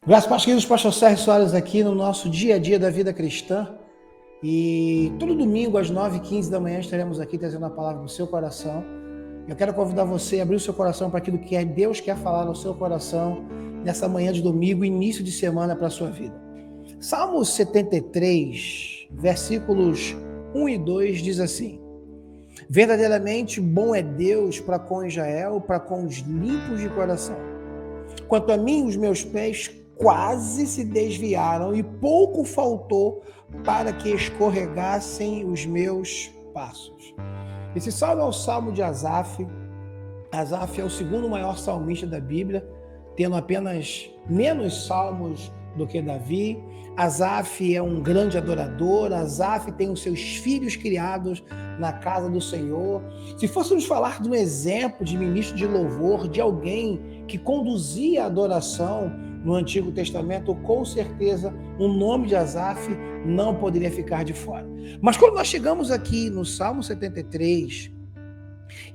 Graças a Deus, pastor Sérgio Soares aqui no nosso dia a dia da vida cristã. E todo domingo às 9h15 da manhã estaremos aqui trazendo a palavra para o seu coração. Eu quero convidar você a abrir o seu coração para aquilo que Deus quer falar no seu coração nessa manhã de domingo, início de semana para a sua vida. Salmo 73, versículos 1 e 2 diz assim: verdadeiramente bom é Deus para com Israel, para com os limpos de coração. Quanto a mim, os meus pés quase se desviaram e pouco faltou para que escorregassem os meus passos. Esse salmo é o salmo de Asaf. Asaf é o segundo maior salmista da Bíblia, tendo apenas menos salmos do que Davi. Asaf é um grande adorador. Asaf tem os seus filhos criados na casa do Senhor. Se fôssemos falar de um exemplo de ministro de louvor, de alguém que conduzia a adoração no Antigo Testamento, com certeza o nome de Asaf não poderia ficar de fora. Mas quando nós chegamos aqui no Salmo 73,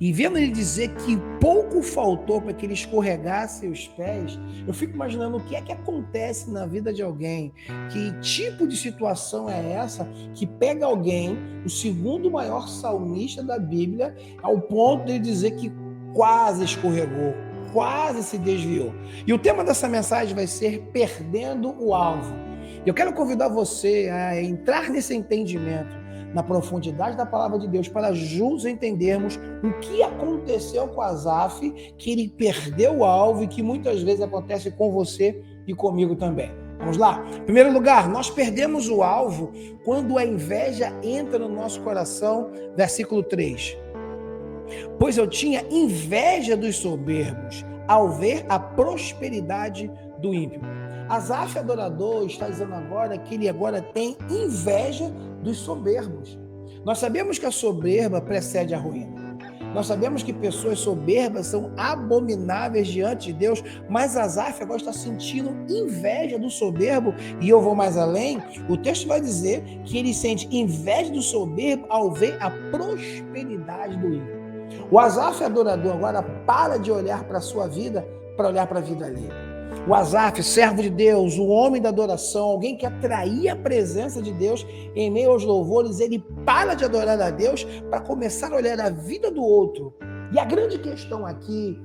e vendo ele dizer que pouco faltou para que ele escorregasse os pés, eu fico imaginando o que é que acontece na vida de alguém, que tipo de situação é essa que pega alguém, o segundo maior salmista da Bíblia, ao ponto de dizer que quase escorregou, quase se desviou. E o tema dessa mensagem vai ser perdendo o alvo. Eu quero convidar você a entrar nesse entendimento, na profundidade da palavra de Deus, para juntos entendermos o que aconteceu com Asaf, que ele perdeu o alvo e que muitas vezes acontece com você e comigo também. Vamos lá? Em primeiro lugar, nós perdemos o alvo quando a inveja entra no nosso coração. Versículo 3. Pois eu tinha inveja dos soberbos ao ver a prosperidade do ímpio. Asaf, adorador, está dizendo agora que ele agora tem inveja dos soberbos. Nós sabemos que a soberba precede a ruína. Nós sabemos que pessoas soberbas são abomináveis diante de Deus, mas Asaf agora está sentindo inveja do soberbo, e eu vou mais além, o texto vai dizer que ele sente inveja do soberbo ao ver a prosperidade do ímpio. O Asaf, adorador, agora para de olhar para a sua vida, para olhar para a vida alheia. O Asaf, servo de Deus, o homem da adoração, alguém que atraía a presença de Deus em meio aos louvores, ele para de adorar a Deus para começar a olhar a vida do outro. E a grande questão aqui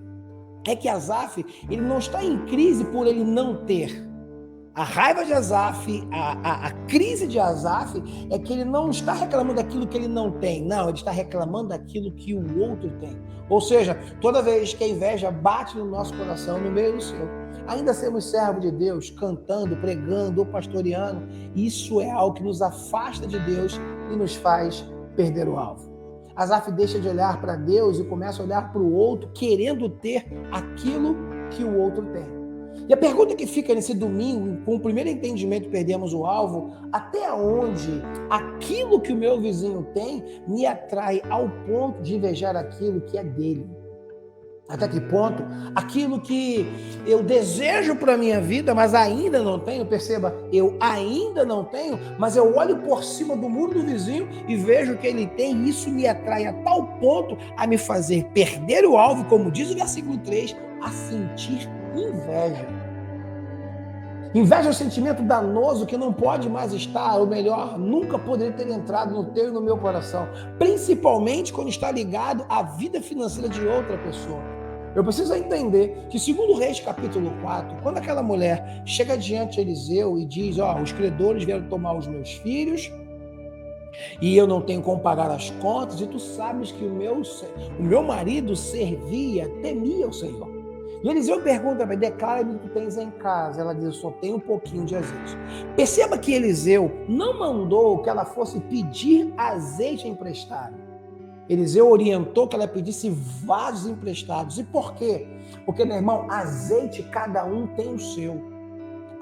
é que Asaf, ele não está em crise por ele não ter. A raiva de Asaf, a crise de Asaf é que ele não está reclamando daquilo que ele não tem. Não, ele está reclamando daquilo que o outro tem. Ou seja, toda vez que a inveja bate no nosso coração, no meio do seu, ainda sermos servos de Deus, cantando, pregando ou pastoreando, isso é algo que nos afasta de Deus e nos faz perder o alvo. Asaf deixa de olhar para Deus e começa a olhar para o outro, querendo ter aquilo que o outro tem. E a pergunta que fica nesse domingo, com o primeiro entendimento, perdemos o alvo, até onde aquilo que o meu vizinho tem me atrai ao ponto de invejar aquilo que é dele? Até que ponto aquilo que eu desejo para a minha vida, mas ainda não tenho, perceba, eu ainda não tenho, mas eu olho por cima do muro do vizinho e vejo que ele tem, e isso me atrai a tal ponto a me fazer perder o alvo, como diz o versículo 3, a sentir inveja. Inveja é um sentimento danoso que não pode mais estar, ou melhor, nunca poderia ter entrado no teu e no meu coração, principalmente quando está ligado à vida financeira de outra pessoa. Eu preciso entender que, segundo Reis capítulo 4, quando aquela mulher chega diante de Eliseu e diz, os credores vieram tomar os meus filhos e eu não tenho como pagar as contas, e tu sabes que o meu marido temia o Senhor. E Eliseu pergunta, declara-me o que tu tens em casa. Ela diz, eu só tenho um pouquinho de azeite. Perceba que Eliseu não mandou que ela fosse pedir azeite emprestado. Eliseu orientou que ela pedisse vasos emprestados. E por quê? Porque, meu irmão, azeite cada um tem o seu.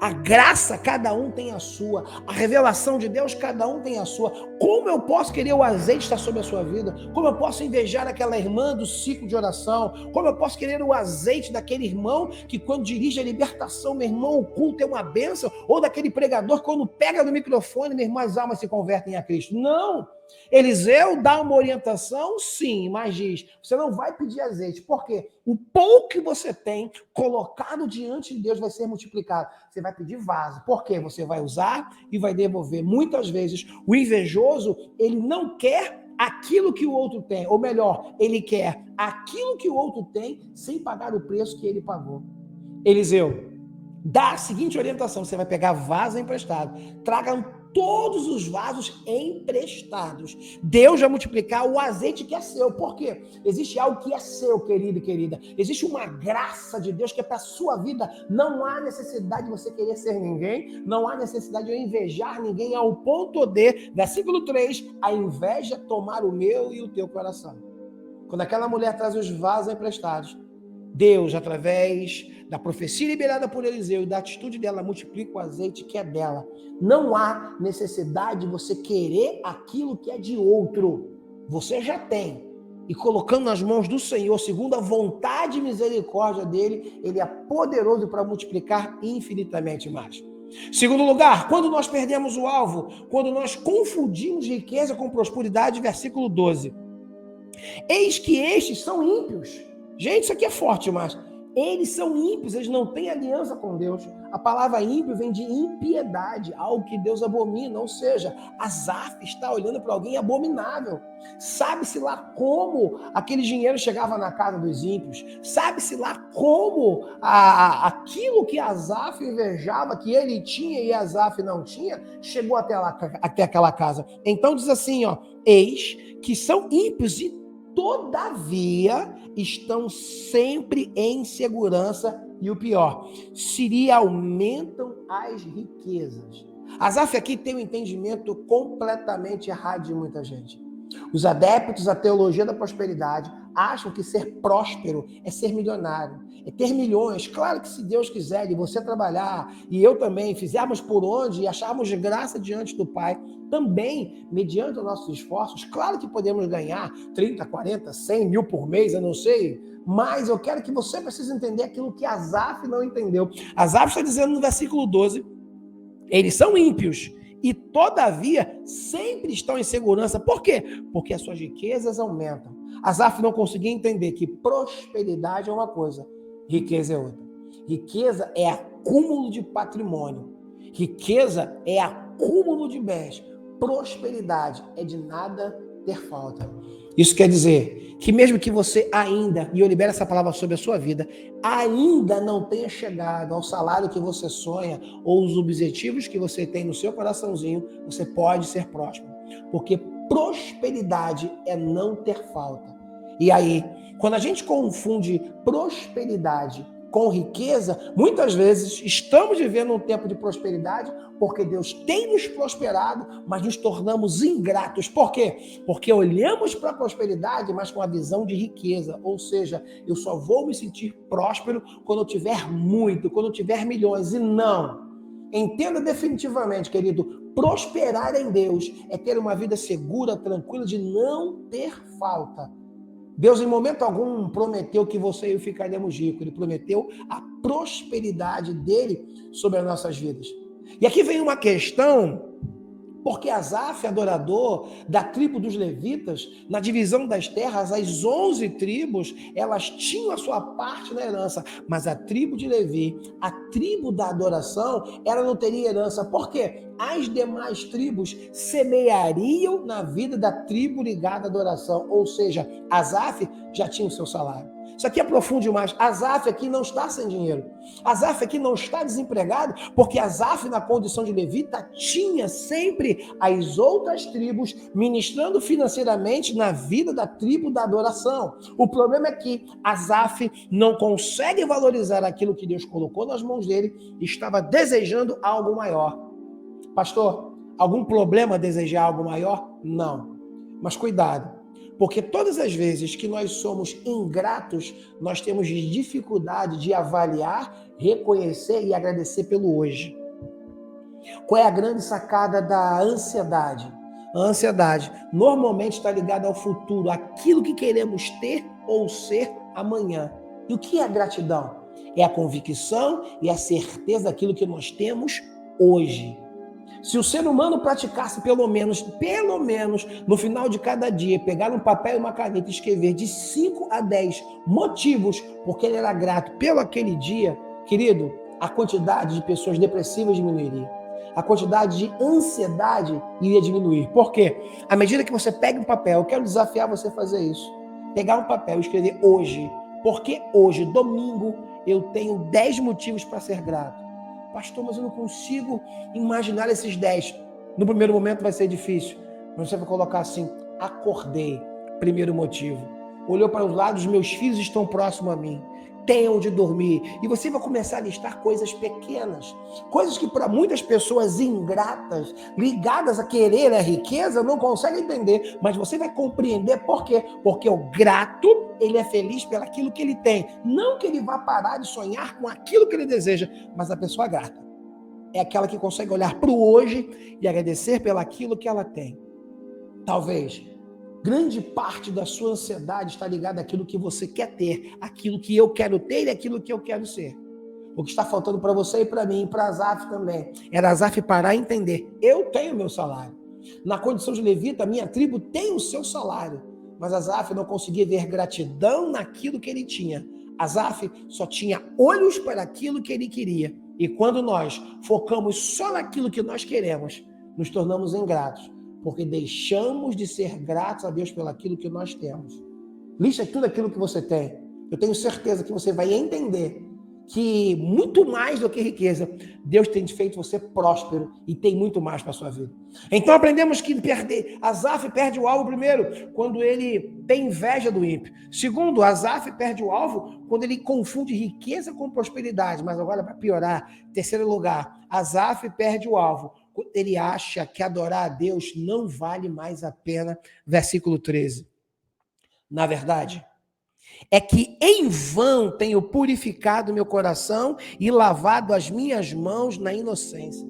A graça, cada um tem a sua. A revelação de Deus, cada um tem a sua. Como eu posso querer o azeite estar sobre a sua vida? Como eu posso invejar aquela irmã do ciclo de oração? Como eu posso querer o azeite daquele irmão que, quando dirige a libertação, meu irmão, o culto é uma bênção? Ou daquele pregador, quando pega no microfone, meu irmão, as almas se convertem a Cristo? Não! Eliseu dá uma orientação, sim, mas diz, você não vai pedir azeite. Por quê? O pouco que você tem colocado diante de Deus vai ser multiplicado. Você vai pedir vaso. Por quê? Você vai usar e vai devolver. Muitas vezes, o invejoso, ele não quer aquilo que o outro tem. Ou melhor, ele quer aquilo que o outro tem sem pagar o preço que ele pagou. Eliseu dá a seguinte orientação: você vai pegar vaso emprestado, traga todos os vasos emprestados. Deus vai multiplicar o azeite que é seu. Por quê? Existe algo que é seu, querido e querida. Existe uma graça de Deus que é para a sua vida. Não há necessidade de você querer ser ninguém, não há necessidade de eu invejar ninguém ao ponto de, versículo 3, a inveja tomar o meu e o teu coração. Quando aquela mulher traz os vasos emprestados, Deus, através da profecia liberada por Eliseu e da atitude dela, multiplica o azeite que é dela. Não há necessidade de você querer aquilo que é de outro. Você já tem. E colocando nas mãos do Senhor, segundo a vontade e misericórdia dele, ele é poderoso para multiplicar infinitamente mais. Segundo lugar, quando nós perdemos o alvo, quando nós confundimos riqueza com prosperidade, versículo 12. Eis que estes são ímpios. Gente, isso aqui é forte, mas eles são ímpios, eles não têm aliança com Deus. A palavra ímpio vem de impiedade, algo que Deus abomina, ou seja, Asaf está olhando para alguém abominável. Sabe-se lá como aquele dinheiro chegava na casa dos ímpios, sabe-se lá como aquilo que Asaf invejava, que ele tinha e Asaf não tinha, chegou até aquela casa. Então diz assim, eis que são ímpios e todavia estão sempre em segurança, e o pior, se aumentam as riquezas. Asaf aqui tem um entendimento completamente errado de muita gente. Os adeptos à teologia da prosperidade acham que ser próspero é ser milionário, é ter milhões. Claro que se Deus quiser e você trabalhar, e eu também, fizermos por onde e acharmos graça diante do Pai, também, mediante os nossos esforços, claro que podemos ganhar 30, 40, 100 mil por mês, eu não sei, mas eu quero que você precise entender aquilo que Asaf não entendeu. Asaf está dizendo no versículo 12, eles são ímpios, e todavia sempre estão em segurança. Por quê? Porque as suas riquezas aumentam. Asaf não conseguia entender que prosperidade é uma coisa, riqueza é outra. Riqueza é acúmulo de patrimônio. Riqueza é acúmulo de bens. Prosperidade é de nada ter falta. Isso quer dizer que mesmo que você ainda, e eu libero essa palavra sobre a sua vida, ainda não tenha chegado ao salário que você sonha ou os objetivos que você tem no seu coraçãozinho, você pode ser próspero. Porque prosperidade é não ter falta. E aí, quando a gente confunde prosperidade com riqueza, muitas vezes estamos vivendo um tempo de prosperidade porque Deus tem nos prosperado, mas nos tornamos ingratos. Por quê? Porque olhamos para a prosperidade, mas com a visão de riqueza. Ou seja, eu só vou me sentir próspero quando eu tiver muito, quando eu tiver milhões. E não. Entenda definitivamente, querido, prosperar em Deus é ter uma vida segura, tranquila, de não ter falta. Deus em momento algum prometeu que você e eu ficaríamos ricos. Ele prometeu a prosperidade dele sobre as nossas vidas. E aqui vem uma questão, porque Asaf, adorador da tribo dos levitas, na divisão das terras, as 11 tribos, elas tinham a sua parte na herança, mas a tribo de Levi, a tribo da adoração, ela não teria herança. Por quê? As demais tribos semeariam na vida da tribo ligada à adoração, ou seja, Asaf já tinha o seu salário. Isso aqui aprofunde mais. Asaf aqui não está sem dinheiro. Asaf aqui não está desempregado, porque Asaf, na condição de levita, tinha sempre as outras tribos ministrando financeiramente na vida da tribo da adoração. O problema é que Asaf não consegue valorizar aquilo que Deus colocou nas mãos dele e estava desejando algo maior. Pastor, algum problema desejar algo maior? Não. Mas cuidado. Porque todas as vezes que nós somos ingratos, nós temos dificuldade de avaliar, reconhecer e agradecer pelo hoje. Qual é a grande sacada da ansiedade? A ansiedade normalmente está ligada ao futuro, aquilo que queremos ter ou ser amanhã. E o que é a gratidão? É a convicção e a certeza daquilo que nós temos hoje. Se o ser humano praticasse pelo menos, no final de cada dia, pegar um papel e uma caneta e escrever de 5 a 10 motivos porque ele era grato pelo aquele dia, querido, a quantidade de pessoas depressivas diminuiria. A quantidade de ansiedade iria diminuir. Por quê? À medida que você pega um papel, eu quero desafiar você a fazer isso. Pegar um papel e escrever hoje. Porque hoje, domingo, eu tenho 10 motivos para ser grato. Pastor, mas eu não consigo imaginar esses 10. No primeiro momento vai ser difícil. Mas você vai colocar assim, acordei. Primeiro motivo. Olhou para os lados, meus filhos estão próximos a mim. Tem onde dormir. E você vai começar a listar coisas pequenas. Coisas que para muitas pessoas ingratas, ligadas a querer a riqueza, não conseguem entender. Mas você vai compreender por quê. Porque o grato, ele é feliz pelaquilo que ele tem. Não que ele vá parar de sonhar com aquilo que ele deseja. Mas a pessoa grata é aquela que consegue olhar para o hoje e agradecer pelaquilo que ela tem. Talvez grande parte da sua ansiedade está ligada àquilo que você quer ter, aquilo que eu quero ter e aquilo que eu quero ser. O que está faltando para você e para mim, e para Asaf também, era Asaf parar e entender, eu tenho meu salário. Na condição de levita, minha tribo tem o seu salário, mas Asaf não conseguia ver gratidão naquilo que ele tinha. Asaf só tinha olhos para aquilo que ele queria. E quando nós focamos só naquilo que nós queremos, nos tornamos ingratos. Porque deixamos de ser gratos a Deus pelo aquilo que nós temos. Lista tudo aquilo que você tem. Eu tenho certeza que você vai entender que muito mais do que riqueza, Deus tem feito você próspero e tem muito mais para a sua vida. Então aprendemos que Asaf perde o alvo primeiro, quando ele tem inveja do ímpio. Segundo, Asaf perde o alvo quando ele confunde riqueza com prosperidade. Mas agora, para piorar, terceiro lugar, Asaf perde o alvo quando ele acha que adorar a Deus não vale mais a pena. Versículo 13. Na verdade, é que em vão tenho purificado meu coração e lavado as minhas mãos na inocência.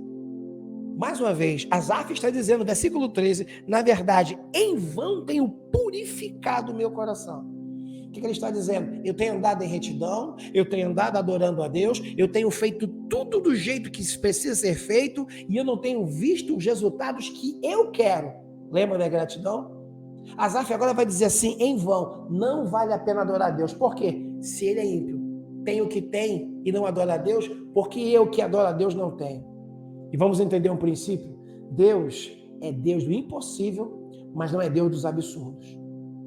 Mais uma vez, Asaf está dizendo, versículo 13, na verdade, em vão tenho purificado meu coração. O que ele está dizendo? Eu tenho andado em retidão, eu tenho andado adorando a Deus, eu tenho feito tudo do jeito que precisa ser feito e eu não tenho visto os resultados que eu quero. Lembra da gratidão? Asaf agora vai dizer assim, em vão, não vale a pena adorar a Deus. Por quê? Se ele é ímpio, tem o que tem e não adora a Deus, porque eu que adoro a Deus não tenho. E vamos entender um princípio? Deus é Deus do impossível, mas não é Deus dos absurdos.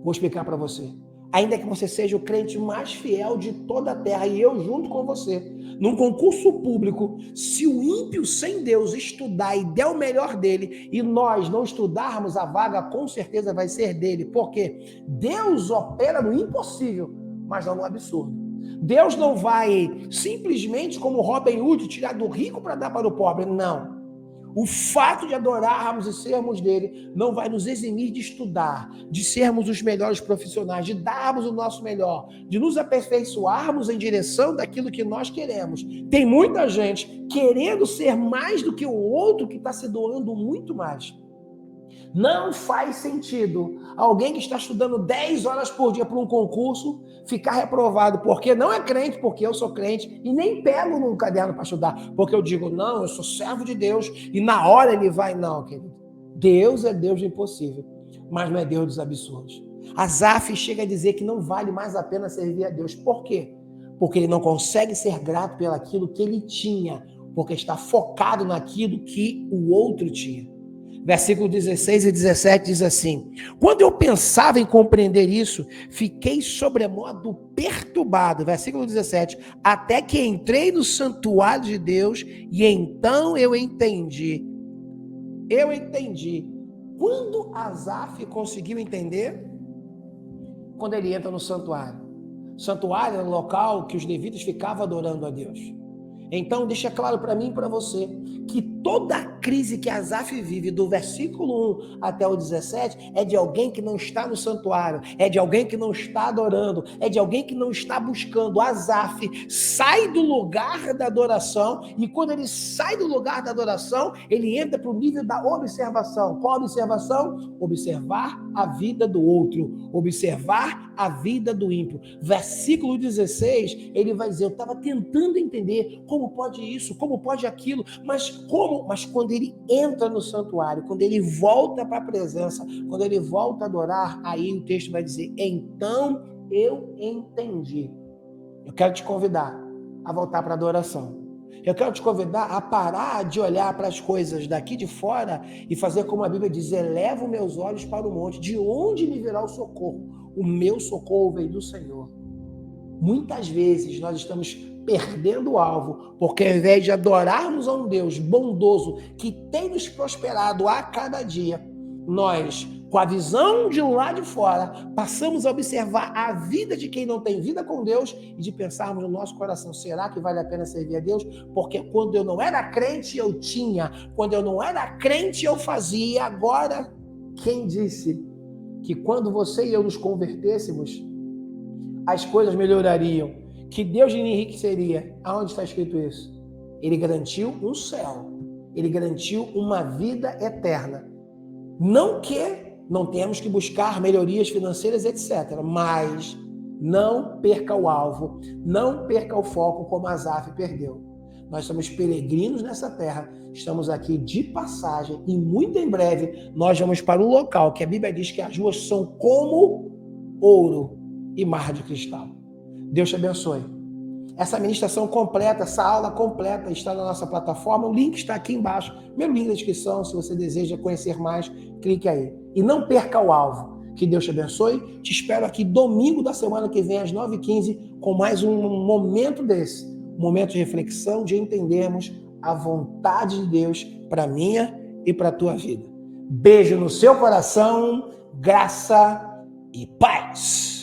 Vou explicar para você. Ainda que você seja o crente mais fiel de toda a terra, e eu junto com você, num concurso público, se o ímpio sem Deus estudar e der o melhor dele, e nós não estudarmos, a vaga com certeza vai ser dele, porque Deus opera no impossível, mas não no absurdo. Deus não vai simplesmente, como Robin Hood, tirar do rico para dar para o pobre, não. O fato de adorarmos e sermos dele não vai nos eximir de estudar, de sermos os melhores profissionais, de darmos o nosso melhor, de nos aperfeiçoarmos em direção daquilo que nós queremos. Tem muita gente querendo ser mais do que o outro que está se doando muito mais. Não faz sentido alguém que está estudando 10 horas por dia para um concurso ficar reprovado porque não é crente, porque eu sou crente, e nem pego num caderno para estudar, porque eu digo, não, eu sou servo de Deus, e na hora ele vai, não, querido. Deus é Deus do impossível, mas não é Deus dos absurdos. Asaf chega a dizer que não vale mais a pena servir a Deus. Por quê? Porque ele não consegue ser grato pelaquilo que ele tinha, porque está focado naquilo que o outro tinha. Versículo 16 e 17 diz assim, quando eu pensava em compreender isso, fiquei sobremodo perturbado, versículo 17, até que entrei no santuário de Deus e então eu entendi. Quando Asaf conseguiu entender? Quando ele entra no santuário. Santuário era o local que os levitas ficavam adorando a Deus. Então, deixa claro para mim e para você que toda a crise que Asaf vive, do versículo 1 até o 17, é de alguém que não está no santuário, é de alguém que não está adorando, é de alguém que não está buscando. Asaf sai do lugar da adoração, e quando ele sai do lugar da adoração, ele entra para o nível da observação. Qual observação? Observar a vida do outro, observar a vida do ímpio. Versículo 16, ele vai dizer, eu estava tentando entender como pode isso, como pode aquilo, mas como como? Mas quando ele entra no santuário, quando ele volta para a presença, quando ele volta a adorar, aí o texto vai dizer, então eu entendi. Eu quero te convidar a voltar para a adoração. Eu quero te convidar a parar de olhar para as coisas daqui de fora e fazer como a Bíblia diz, elevo meus olhos para o monte, de onde me virá o socorro? O meu socorro veio do Senhor. Muitas vezes nós estamos perdendo o alvo, porque ao invés de adorarmos a um Deus bondoso que tem nos prosperado a cada dia, nós, com a visão de lá de fora, passamos a observar a vida de quem não tem vida com Deus e de pensarmos no nosso coração, será que vale a pena servir a Deus? Porque quando eu não era crente, eu tinha. Quando eu não era crente, eu fazia. Agora, quem disse que quando você e eu nos convertêssemos, as coisas melhorariam, que Deus enriqueceria? Aonde está escrito isso? Ele garantiu um céu, ele garantiu uma vida eterna. Não que não temos que buscar melhorias financeiras, etc., mas não perca o alvo, não perca o foco como Asaf perdeu. Nós somos peregrinos nessa terra, estamos aqui de passagem e muito em breve nós vamos para o local que a Bíblia diz que as ruas são como ouro e mar de cristal. Deus te abençoe. Essa ministração completa, essa aula completa está na nossa plataforma. O link está aqui embaixo. Meu link na descrição. Se você deseja conhecer mais, clique aí. E não perca o alvo. Que Deus te abençoe. Te espero aqui domingo da semana que vem, às 9h15, com mais um momento desse. Um momento de reflexão, de entendermos a vontade de Deus para a minha e para a tua vida. Beijo no seu coração, graça e paz.